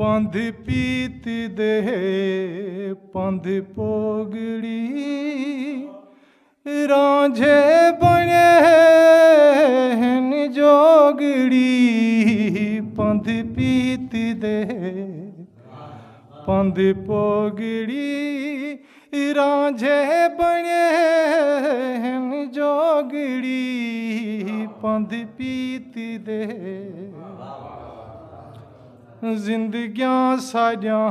ਪੰਧ ਪੀਤ ਦੇ ਪੰਧ ਪੋਗੜੀ ਰਾਂਝੇ ਬਣੇ ਹਨ ਜੋਗੜੀ ਪੰਧ ਪੀਤ ਦੇ ਪੰਧ ਪੋਗੜੀ ਰਾਂਝੇ ਬਣੇ ਹਨ ਜੋਗੜੀ ਪੰਧ ਪੀਤ ਦੇ ਜ਼ਿੰਦਗੀਆਂ ਸਾਡੀਆਂ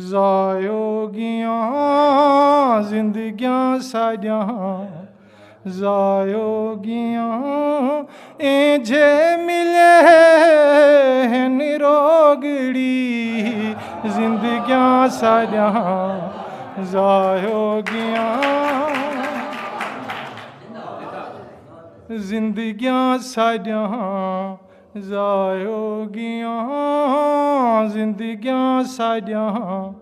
ਜ਼ਾਇਓ ਗਈਆਂ ਜ਼ਿੰਦਗੀਆਂ ਸਾਡੀਆਂ ਜ਼ਾਇਓ ਗਈਆਂ ਇੰਝੇ ਮਿਲੇ ਹਨ ਰੋਗੜੀ ਜ਼ਿੰਦਗੀਆਂ ਸਾਡੀਆਂ ਜ਼ਾਇਓ ਗਈਆਂ ਜ਼ਿੰਦਗੀਆਂ ਸਾਡੀਆਂ ਜ਼ਾਇਓ ਗਈਆਂ ਜ਼ਿੰਦਗੀਆਂ ਸਾਡੀਆਂ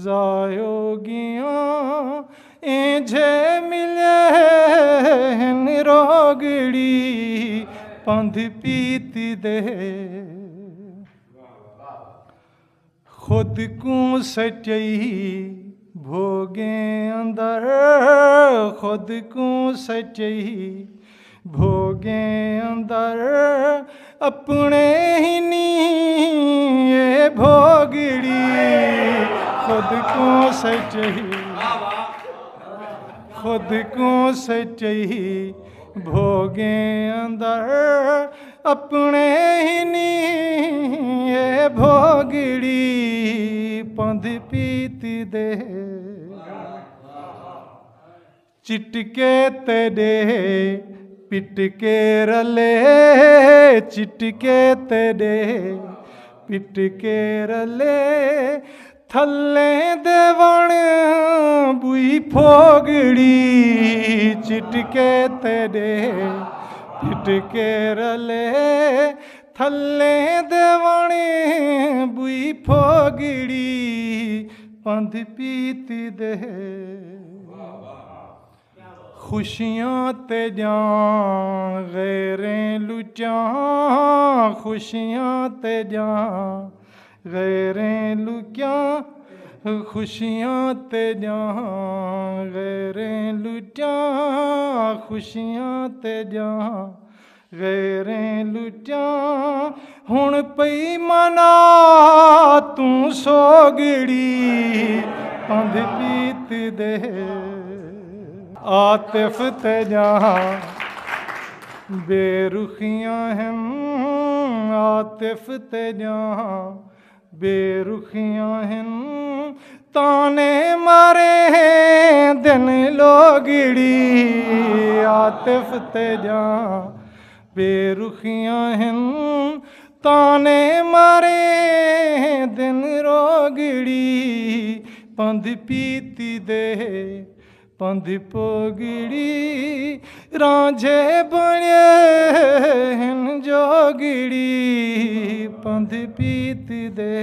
ਜ਼ਾਇਓ ਗਈਆਂ ਇੰਝੇ ਮਿਲੇ ਹਨ ਰੋਗੜੀ ਪੰਧ ਪੀਤ ਦੇ खुद को सच्चाई भोगे अंदर खुद को सच्चाई भोगे अंदर अपने ही नहीं ये भोगड़ी खुद को सच्चाई खुद को सच्चाई भोगे अंदर अपने ही नहीं ये भोगड़ी पंध पीत दे चिटके तेरे पिटके रले चिटके तेरे पिटके रले थल्ले देवण बुई फोगड़ी चिटके तेरे पिटके रले थल्ले देवण बुई फोगड़ी पंध पीत दे खुशियां ते जां गैरें लुचां खुशियां ते जां गैरें लुक्यां खुशियां ते जां गैरें लुटां खुशियां ते जां गैरें लुटां हुण पई मना तू सोगड़ी पंध पीत दे आतिफ ते जां बेरुखियां हैं आतिफ ते जां बेरुखियां हैं ताने मारे दिन लोगड़ी आतिफ ते जां बेरुखियां हैं ताने मारे दिन रोगड़ी पंध पीत दे पंध पोगड़ी रांझे बने हैं जोगड़ी पंध पीत दे।